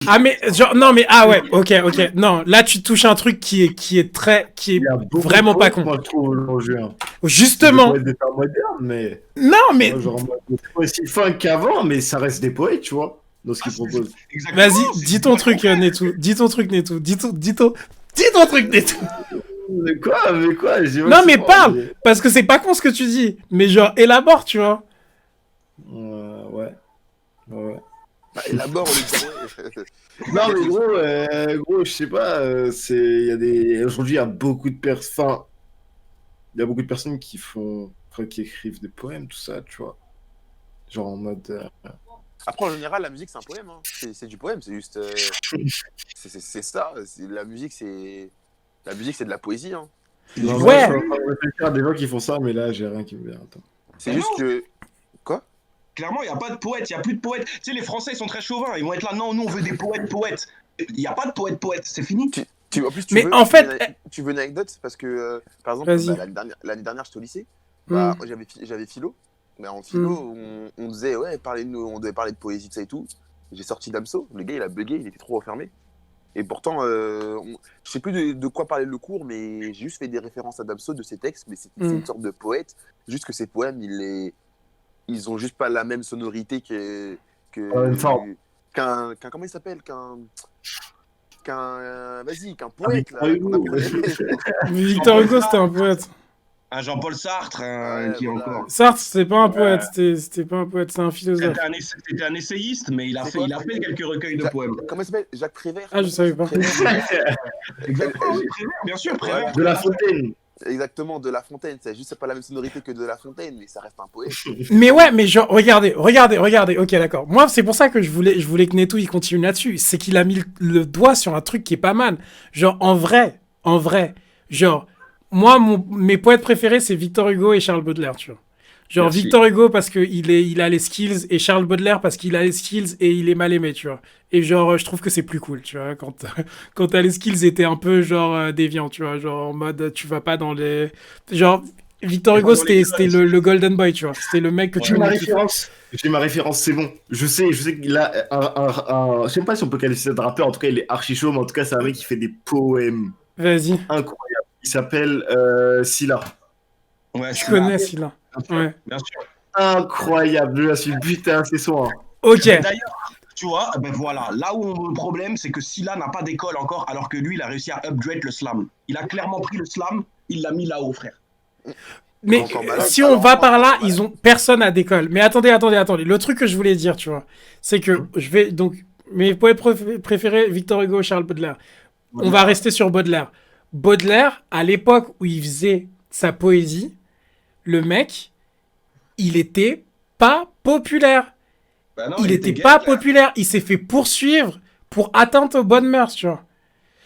Ah mais genre non mais ah ouais ok non là tu touches un truc qui est Il y a beaucoup de vraiment pas poètes, con. moi, je trouve, aujourd'hui. Hein. C'est des Justement poètes d'état moderne, mais. non Tu mais vois, genre, en mode, c'est pas aussi fin qu'avant, mais ça reste des poètes, tu vois, dans ce Ah, qu'ils proposent. exactement, vas-y dis c'est ton pas truc concret. Netou dis ton truc Netou dis ton truc Netou. Mais quoi? Mais quoi? J'ai Non mais maximum. parle parce que c'est pas con ce que tu dis mais genre élabore tu vois. Ouais. Ouais. Bah, élabore, on le dirait. Non, mais gros, je sais pas, il y a des. Aujourd'hui, il y a beaucoup de personnes. Enfin, il y a beaucoup de personnes qui font. Enfin, qui écrivent des poèmes, tout ça, tu vois. Genre en mode. Après, en général, la musique, c'est un poème. Hein. C'est du poème, c'est juste. C'est ça. La musique, c'est. La musique, c'est de la poésie. Hein. Non, Ouais. je suis en train de réfléchir à des gens qui font ça, mais là, j'ai rien qui me vient. Attends. C'est Mais juste non. que. Quoi? Clairement, il n'y a pas de poète, il n'y a plus de poète. Tu sais, les Français, ils sont très chauvins. Ils vont être là, non, nous, on veut des poètes. Il n'y a pas de poète, c'est fini. En plus, Mais en fait tu veux une anecdote parce que, par exemple, vas-y. l'année dernière, j'étais au lycée. Hmm. J'avais philo. Bah, en philo, Mm. on disait, ouais, on devait parler de poésie, de ça et tout. J'ai sorti Damso. Le gars, il a bugué, il était trop enfermé. Et pourtant, je sais plus de quoi parler le cours, mais j'ai juste fait des références à Damso, de ses textes, mais c'est une sorte de poète. Juste que ses poèmes, ils ont juste pas la même sonorité Une forme. comment il s'appelle qu'un poète là, qu'on apprenait. Victor Hugo c'était un poète. Un Jean-Paul Sartre, Ouais, qui voilà. encore. Sartre c'était pas un poète, Ouais. c'était pas un poète, c'est un philosophe. C'était un essayiste, mais il a C'est quoi fait quelques recueils de poèmes. Comment il s'appelle? Jacques Prévert. Ah je savais pas. Exactement, oui, Prévert, bien sûr, Prévert. Voilà. De La Fontaine. Exactement, de La Fontaine. C'est juste pas la même sonorité que de La Fontaine, mais ça reste un poète. Mais ouais, mais genre, regardez, ok, d'accord. Moi, c'est pour ça que je voulais que Neto, il continue là-dessus. C'est qu'il a mis le doigt sur un truc qui est pas mal. Genre, en vrai, genre, moi, mes poètes préférés, c'est Victor Hugo et Charles Baudelaire, tu vois. Genre, Merci. Victor Hugo parce qu'il a les skills et Charles Baudelaire parce qu'il a les skills et il est mal aimé, tu vois. Et genre, je trouve que c'est plus cool, tu vois, quand t'as les skills étaient un peu, genre, déviants, tu vois, genre, en mode, tu vas pas dans les... Genre, Victor Hugo, c'était le golden boy, tu vois. C'était le mec que tu J'ai ma voulais. référence. J'ai ma référence, c'est bon. Je sais qu'il a je sais pas si on peut qualifier ça de rappeur, en tout cas, il est archi chaud, mais en tout cas, c'est un mec qui fait des poèmes Vas-y. incroyables. Il s'appelle Scylla. Ouais, Je c'est connais là, celui-là. Ouais. bien sûr. Incroyable, je la suis putain, c'est soin. Ok. D'ailleurs, tu vois, ben voilà, là où le problème, c'est que Scylla n'a pas d'école encore, alors que lui, il a réussi à upgrade le slam. Il a clairement pris le slam, il l'a mis là-haut, frère. Mais Encore malade. si on Alors, va encore par là, malade. ils ont personne à d'école. Mais attendez. Le truc que je voulais dire, tu vois, c'est que je vais donc mes poètes préférés, Victor Hugo, Charles Baudelaire. On va rester sur Baudelaire. Baudelaire, à l'époque où il faisait sa poésie, le mec, il était pas populaire. Ben non, Il était gay, pas frère. populaire. Il s'est fait poursuivre pour atteinte aux bonnes mœurs, tu vois.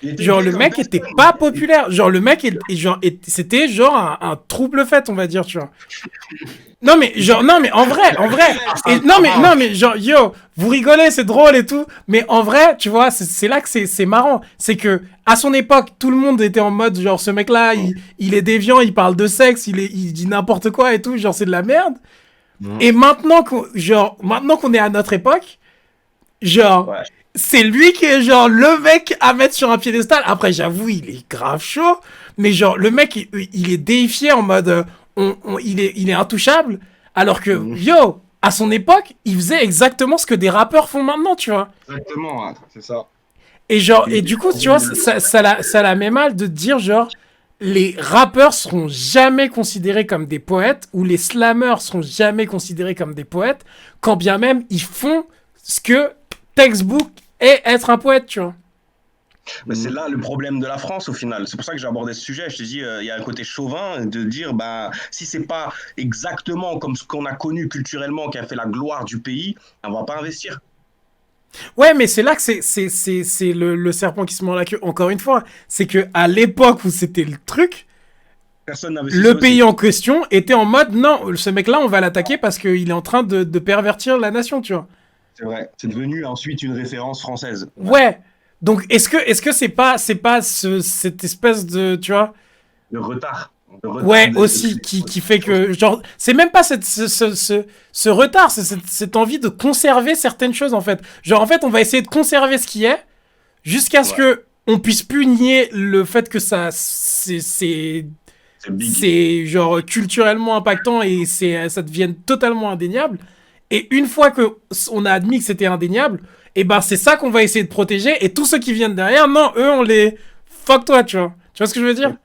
Il était Genre gay le comme mec était personne. pas populaire. Genre le mec c'était genre un trouble fait, on va dire, tu vois. Non mais genre non mais en vrai. Et, non mais genre yo, vous rigolez, c'est drôle et tout, mais en vrai, tu vois, c'est là que c'est marrant, c'est que à son époque, tout le monde était en mode genre ce mec là, il est déviant, il parle de sexe, il dit n'importe quoi et tout, genre c'est de la merde. Et maintenant qu'on est à notre époque, genre Ouais. c'est lui qui est genre le mec à mettre sur un piédestal. Après, j'avoue, il est grave chaud. Mais genre, le mec, il est déifié en mode... il est intouchable. Alors que, yo, à son époque, il faisait exactement ce que des rappeurs font maintenant, tu vois. Exactement, ouais, c'est ça. Et genre, et du coup, tu vois, ça la met mal de dire genre... Les rappeurs seront jamais considérés comme des poètes ou les slammers seront jamais considérés comme des poètes, quand bien même ils font ce que textbook est être un poète, tu vois. Mais c'est là le problème de la France au final. C'est pour ça que j'ai abordé ce sujet. Je te dis, il y a un côté chauvin de dire, bah, si c'est pas exactement comme ce qu'on a connu culturellement qui a fait la gloire du pays, on va pas investir. Ouais, mais c'est là que c'est le serpent qui se mord la queue. Encore une fois, c'est que à l'époque où c'était le truc, Personne n'investit. le pays en question était en mode non, ce mec-là, on va l'attaquer parce qu'il est en train de pervertir la nation, tu vois. C'est vrai. C'est devenu ensuite une référence française. Ouais. Donc est-ce que c'est pas cette espèce de, tu vois, Le retard. Ouais, aussi, qui fait que, genre, c'est même pas ce retard, c'est cette envie de conserver certaines choses, en fait. Genre, en fait, on va essayer de conserver ce qui est, jusqu'à ce que on puisse plus nier le fait que ça, c'est genre culturellement impactant et ça devienne totalement indéniable. Et une fois que on a admis que c'était indéniable, et ben c'est ça qu'on va essayer de protéger. Et tous ceux qui viennent derrière, non, eux on les fuck toi, tu vois. Tu vois ce que je veux dire?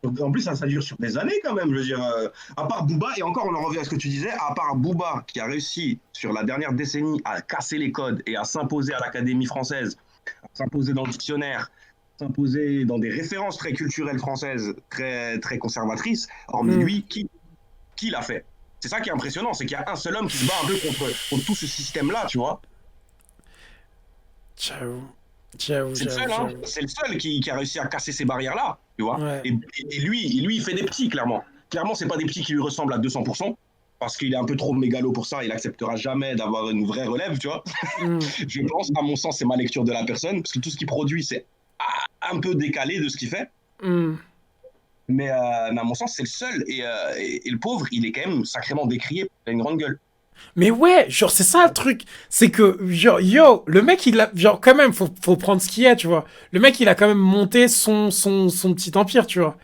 En plus, ça dure sur des années quand même. Je veux dire, à part Booba, et encore on en revient à ce que tu disais, à part Booba qui a réussi sur la dernière décennie à casser les codes et à s'imposer à l'Académie française, à s'imposer dans le dictionnaire, s'imposer dans des références très culturelles françaises, très, très conservatrices. Hormis lui, qui l'a fait? C'est ça qui est impressionnant, c'est qu'il y a un seul homme qui se bat un peu contre tout ce système-là, tu vois. Ciao. C'est le seul, hein. C'est le seul qui a réussi à casser ces barrières-là, tu vois. Ouais. Et lui, il fait des petits, clairement. Clairement, c'est pas des petits qui lui ressemblent à 200%, parce qu'il est un peu trop mégalo pour ça, il acceptera jamais d'avoir une vraie relève, tu vois. Je pense, à mon sens, c'est ma lecture de la personne, parce que tout ce qu'il produit, c'est un peu décalé de ce qu'il fait. Mais à mon sens, c'est le seul. Et le pauvre, il est quand même sacrément décrié. Il a une grande gueule. Mais ouais, genre, c'est ça le truc. C'est que, genre, yo, le mec, il a, genre, quand même, faut prendre ce qu'il y a, tu vois. Le mec, il a quand même monté son petit empire, tu vois.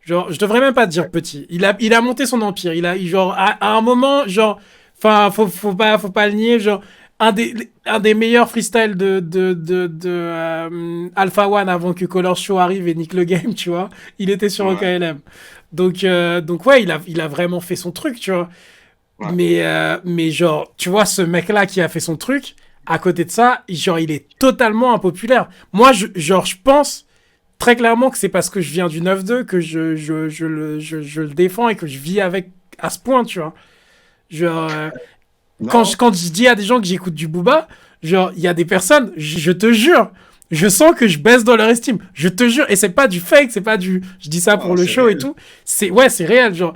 Genre, je devrais même pas dire petit. Il a monté son empire. Genre, à un moment, genre, enfin, faut pas le nier, genre, un des meilleurs freestyles de Alpha One avant que Color Show arrive et nique le game, tu vois. Il était sur OKLM. Donc ouais, il a vraiment fait son truc, tu vois. Ouais. Mais genre, tu vois, ce mec-là qui a fait son truc, à côté de ça, genre, il est totalement impopulaire. Moi, je pense très clairement que c'est parce que je viens du 9-2 que je le défends et que je vis avec à ce point, tu vois. Genre, quand je dis à des gens que j'écoute du Booba, genre, il y a des personnes, je te jure, je sens que je baisse dans leur estime. Je te jure, et c'est pas du fake, c'est pas du, je dis ça pour le show réel. Et tout. C'est réel, genre.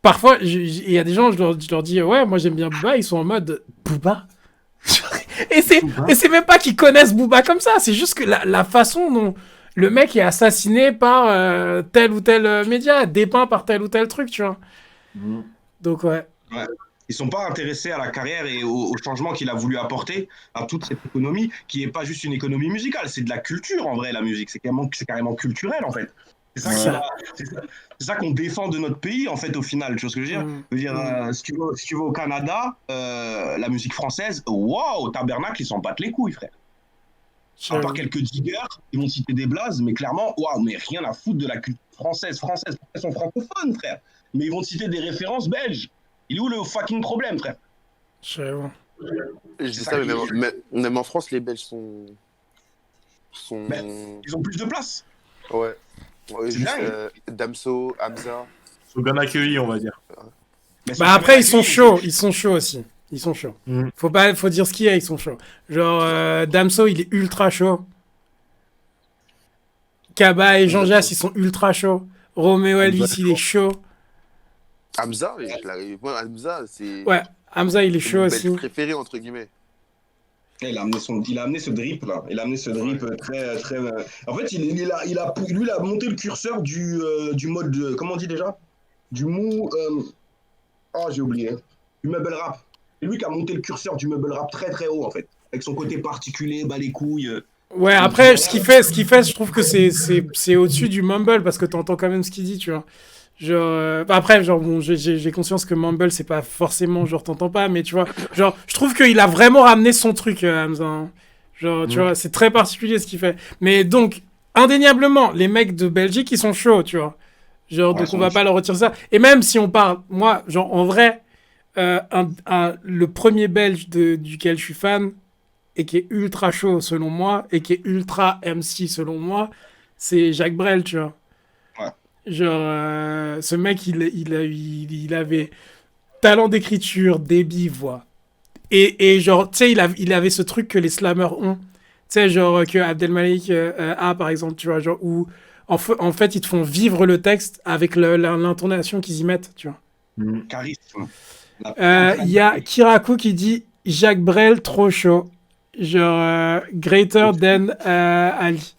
Parfois, il y a des gens, je leur dis, ouais, moi j'aime bien Booba, ils sont en mode, Booba et c'est même pas qu'ils connaissent Booba comme ça, c'est juste que la façon dont le mec est assassiné par tel ou tel média, dépeint par tel ou tel truc, tu vois. Donc, ouais. Ils sont pas intéressés à la carrière et au changement qu'il a voulu apporter à toute cette économie, qui est pas juste une économie musicale, c'est de la culture en vrai, la musique, c'est carrément culturel en fait. C'est ça qu'on défend de notre pays, en fait, au final. Tu vois ce que je veux dire, si tu vas au Canada, la musique française, waouh, Tabernacle, ils s'en battent les couilles, frère. À part quelques diggers, ils vont citer des blazes, mais clairement, waouh, mais rien à foutre de la culture française. Ils sont francophones, frère. Mais ils vont citer des références belges. Il est où le fucking problème, frère? Je dis ça, mais même en France, les Belges sont... ils ont plus de place. Ouais. Juste, Damso, Hamza. Ils sont bien accueillis, on va dire. Bah après, ils sont chauds aussi. Ils sont chauds. Faut dire ce qu'il y a, ils sont chauds. Genre, Damso, il est ultra chaud. Kaba et Jean Jass, ils sont ultra chauds. Roméo Elvis, il est chaud. Hamza, Hamza, c'est... Ouais, Hamza, il est chaud aussi. Mon préféré, entre guillemets. Il a amené ce drip là. Il a amené ce drip très. En fait, lui, il a monté le curseur du mode. Comment on dit déjà? Du mou. J'ai oublié. Du mumble rap. C'est lui qui a monté le curseur du mumble rap très très haut en fait. Avec son côté particulier, bas les couilles. Ouais, après, ce qu'il fait, je trouve que c'est au-dessus du mumble parce que t'entends quand même ce qu'il dit, tu vois. Genre après genre bon j'ai conscience que Mumble c'est pas forcément genre t'entends pas mais tu vois genre je trouve qu'il a vraiment ramené son truc Hamza hein. Genre tu vois c'est très particulier ce qu'il fait mais donc indéniablement les mecs de Belgique ils sont chauds tu vois genre donc on va pas leur retirer ça et même si on parle moi genre en vrai le premier Belge duquel je suis fan et qui est ultra chaud selon moi et qui est ultra MC selon moi c'est Jacques Brel tu vois. Genre, ce mec, il avait talent d'écriture, débit, voix. Et genre, tu sais, il avait ce truc que les slammers ont. Tu sais, genre, que Abdelmalik a, par exemple, tu vois, genre, où, en fait, ils te font vivre le texte avec l'intonation qu'ils y mettent, tu vois. Charisme. Il y a Kirakou qui dit Jacques Brel, trop chaud. Genre, greater than Ali.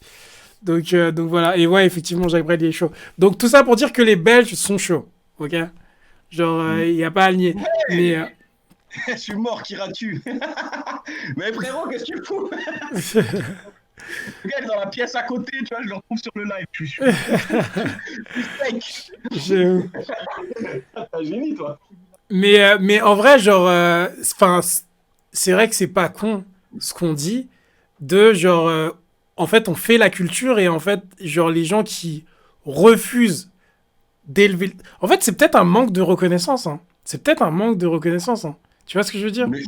Donc voilà. Et ouais, effectivement, Jacques Brel, il est chaud. Donc tout ça pour dire que les Belges sont chauds. Ok? Genre, il n'y a pas à le nier. Mais. Je suis mort, Kiratu. Mais frérot, qu'est-ce que tu fous? Le gars est dans la pièce à côté, tu vois, je le retrouve sur le live. Je suis Je- T'es un génie, toi. mais en vrai, genre, enfin, c'est vrai que c'est pas con ce qu'on dit de genre, en fait, on fait la culture et en fait, genre, les gens qui refusent d'élever. En fait, c'est peut-être un manque de reconnaissance. Hein. C'est peut-être un manque de reconnaissance. Hein. Tu vois ce que je veux dire? Mais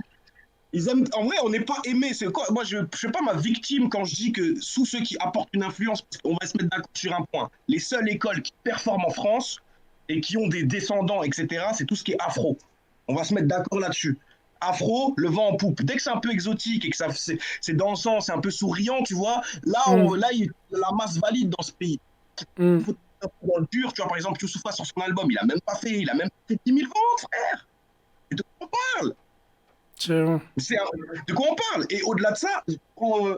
ils aiment... En vrai, on n'est pas aimé. C'est quoi? Moi, je ne suis pas ma victime quand je dis que sous ceux qui apportent une influence, parce qu'on va se mettre d'accord sur un point. Les seules écoles qui performent en France et qui ont des descendants, etc., c'est tout ce qui est afro. On va se mettre d'accord là-dessus. Afro, le vent en poupe. Dès que c'est un peu exotique et que c'est dansant, c'est un peu souriant, tu vois, là, la masse valide dans ce pays. Mm. Il faut dans le dur, tu vois, par exemple, Youssoupha sur son album, il a même pas fait 10 000 ventes, frère. Et de quoi on parle? De quoi on parle? Et au-delà de ça, tu prends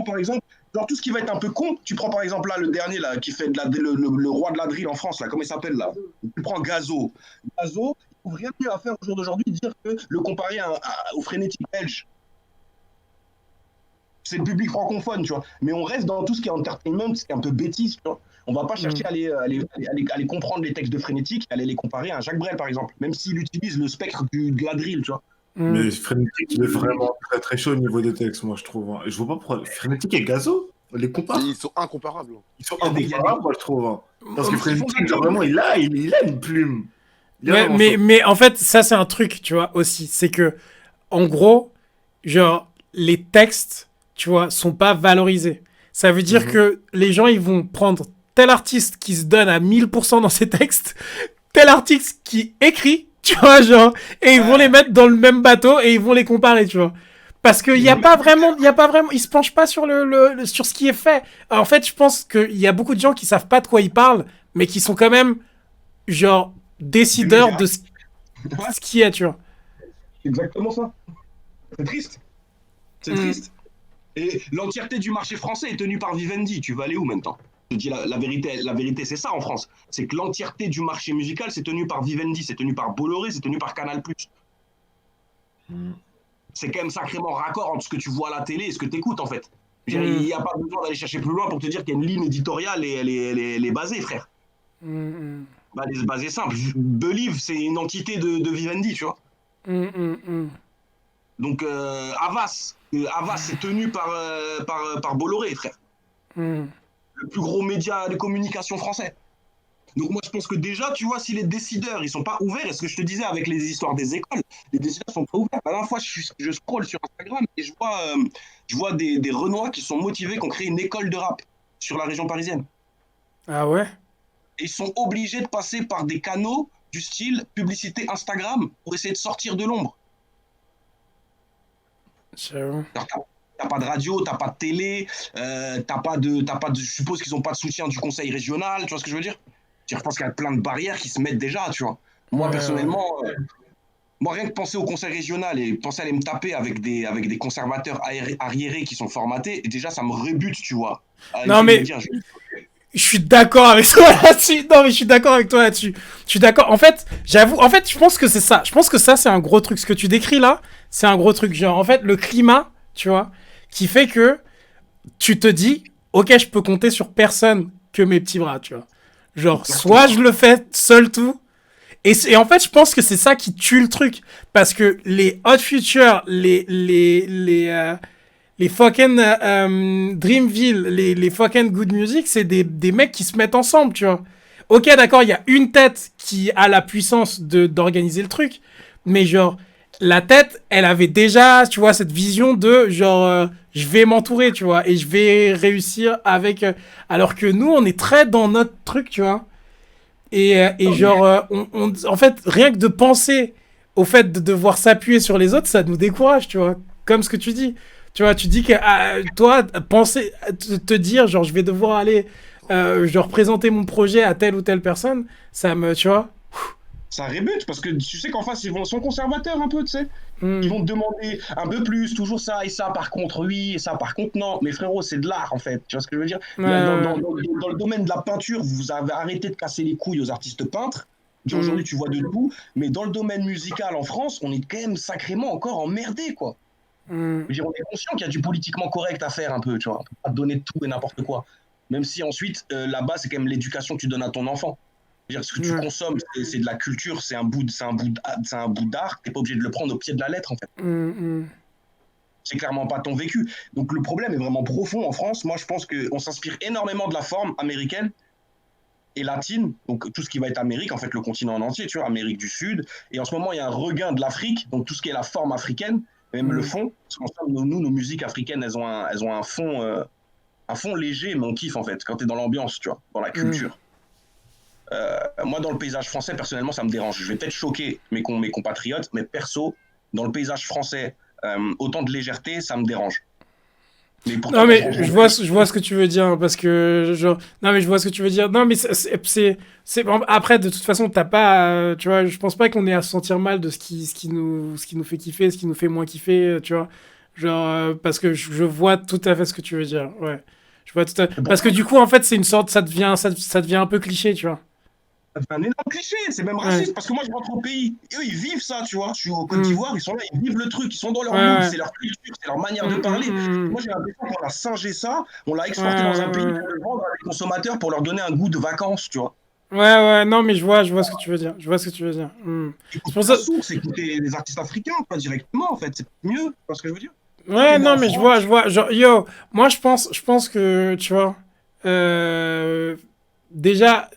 par exemple, genre tout ce qui va être un peu con, tu prends par exemple là le dernier là qui fait le roi de la drill en France là, comment il s'appelle là? Tu prends Gazo. Gazo, il trouve rien de mieux à faire au jour d'aujourd'hui dire que le comparer au frénétique belge. C'est le public francophone, tu vois. Mais on reste dans tout ce qui est entertainment, ce qui est un peu bêtise, tu vois. On va pas chercher à aller comprendre les textes de frénétique, aller les comparer à Jacques Brel par exemple, même s'il utilise le spectre de la drill, tu vois. Mais Frénétique, il est vraiment très très chaud au niveau des textes, moi je trouve. Hein. Et je vois pas pourquoi. Frénétique et Gazo, on les compare. Ils sont incomparables. Ils sont incomparables, moi je trouve. Hein. Parce que Frénétique, genre vraiment, il a une plume. Mais en fait, ça c'est un truc, tu vois, aussi. C'est que, en gros, genre, les textes, tu vois, sont pas valorisés. Ça veut dire que les gens, ils vont prendre tel artiste qui se donne à 1000% dans ses textes, tel artiste qui écrit, tu vois, genre, et ils vont les mettre dans le même bateau et ils vont les comparer, tu vois. Parce qu'il n'y a pas vraiment, ils se penchent pas sur sur ce qui est fait. En fait, je pense qu'il y a beaucoup de gens qui savent pas de quoi ils parlent, mais qui sont quand même, genre, décideurs de ce qui est, tu vois. Exactement ça. C'est triste. C'est triste. Et l'entièreté du marché français est tenue par Vivendi. Tu vas aller où maintenant? Je te dis la vérité, c'est ça en France. C'est que l'entièreté du marché musical, c'est tenu par Vivendi, c'est tenu par Bolloré, c'est tenu par Canal+. C'est quand même sacrément raccord entre ce que tu vois à la télé et ce que tu écoutes en fait. Il n'y a pas besoin d'aller chercher plus loin pour te dire qu'il y a une ligne éditoriale et elle est basée, frère. Bah, elle est basée simple. Believe, c'est une entité de Vivendi, tu vois. Donc Havas, c'est tenu par Bolloré, frère. Le plus gros média de communication français. Donc moi je pense que déjà, tu vois, si les décideurs ils sont pas ouverts, et ce que je te disais avec les histoires des écoles, les décideurs sont pas ouverts. La dernière fois, je scrolle sur Instagram et je vois des Renois qui sont motivés, qui ont créé une école de rap sur la région parisienne. Ah ouais? Et ils sont obligés de passer par des canaux du style publicité Instagram pour essayer de sortir de l'ombre. T'as pas de radio, t'as pas de télé, t'as pas de, je suppose qu'ils ont pas de soutien du conseil régional, tu vois ce que je veux dire? Je pense qu'il y a plein de barrières qui se mettent déjà, tu vois. Moi, personnellement, moi, rien que penser au conseil régional et penser à aller me taper avec des conservateurs arriérés qui sont formatés, et déjà, ça me rebute, tu vois. Non, mais je suis d'accord avec toi là-dessus. Non, mais je suis d'accord avec toi là-dessus. Je suis d'accord. En fait, j'avoue, je pense que c'est ça. Je pense que ça, c'est un gros truc. Ce que tu décris là, c'est un gros truc. Genre, en fait, le climat, tu vois, qui fait que tu te dis, ok, je peux compter sur personne que mes petits bras, tu vois. Genre, soit je le fais seul tout. Et en fait, je pense que c'est ça qui tue le truc. Parce que les Hot Future, les fucking Dreamville, les fucking Good Music, c'est des mecs qui se mettent ensemble, tu vois. Ok, d'accord, il y a une tête qui a la puissance d'organiser le truc. Mais genre, la tête, elle avait déjà, tu vois, cette vision de genre, je vais m'entourer, tu vois, et je vais réussir avec. Alors que nous, on est très dans notre truc, tu vois. Et genre, en fait, rien que de penser au fait de devoir s'appuyer sur les autres, ça nous décourage, tu vois. Comme ce que tu dis. Tu vois, tu dis que toi, penser, te dire, genre, je vais devoir aller, genre, présenter mon projet à telle ou telle personne, ça me, tu vois. Ça rébute parce que tu sais qu'en face, sont conservateurs un peu, tu sais. Hmm. Ils vont te demander un peu plus, toujours ça et ça, par contre, oui, et ça, par contre, non. Mais frérot, c'est de l'art, en fait. Tu vois ce que je veux dire? Ouais, Dans le domaine de la peinture, vous avez arrêté de casser les couilles aux artistes peintres. Aujourd'hui, tu vois de tout. Mais dans le domaine musical en France, on est quand même sacrément encore emmerdé, quoi. Je veux dire, on est conscient qu'il y a du politiquement correct à faire un peu, tu vois. On peut pas te donner tout et n'importe quoi. Même si ensuite, là-bas, c'est quand même l'éducation que tu donnes à ton enfant. Je veux dire, ce que tu consommes, c'est de la culture, c'est un bout d'art. T'es pas obligé de le prendre au pied de la lettre, en fait. C'est clairement pas ton vécu. Donc le problème est vraiment profond en France. Moi, je pense qu'on s'inspire énormément de la forme américaine et latine, donc tout ce qui va être Amérique, en fait, le continent en entier, tu vois, Amérique du Sud. Et en ce moment, il y a un regain de l'Afrique, donc tout ce qui est la forme africaine, même le fond. Parce qu'en fait, nos musiques africaines, elles ont un fond léger, mais on kiffe, en fait, quand t'es dans l'ambiance, tu vois, dans la culture. Moi, dans le paysage français, personnellement, ça me dérange. Je vais peut-être choquer mes compatriotes, mais perso, dans le paysage français, autant de légèreté, ça me dérange. Mais pourtant, non, mais je vois ce que tu veux dire, parce que, genre, non, mais je vois ce que tu veux dire. Non, mais après, de toute façon, t'as pas, tu vois, je pense pas qu'on ait à se sentir mal de ce qui nous fait kiffer, ce qui nous fait moins kiffer, tu vois. Genre, parce que je vois tout à fait ce que tu veux dire, ouais. Je vois tout à fait. Parce que du coup, en fait, c'est une sorte, ça devient un peu cliché, tu vois. C'est un énorme cliché, c'est même raciste, parce que moi je rentre au pays, et eux ils vivent ça, tu vois. Je suis au Côte d'Ivoire, ils sont là, ils vivent le truc, ils sont dans leur mood, c'est leur culture, c'est leur manière de parler. Moi j'ai l'impression qu'on a singé ça, on l'a exporté dans un pays pour le vendre à des consommateurs pour leur donner un goût de vacances, tu vois. Ouais, non, mais je vois ce que tu veux dire. Je vois ce que tu veux dire. C'est pour ça. Source, écouter les artistes africains, pas directement, en fait, c'est mieux, tu vois ce que je veux dire. Ouais, non, mais je vois. Genre, yo, moi je pense que, tu vois, déjà,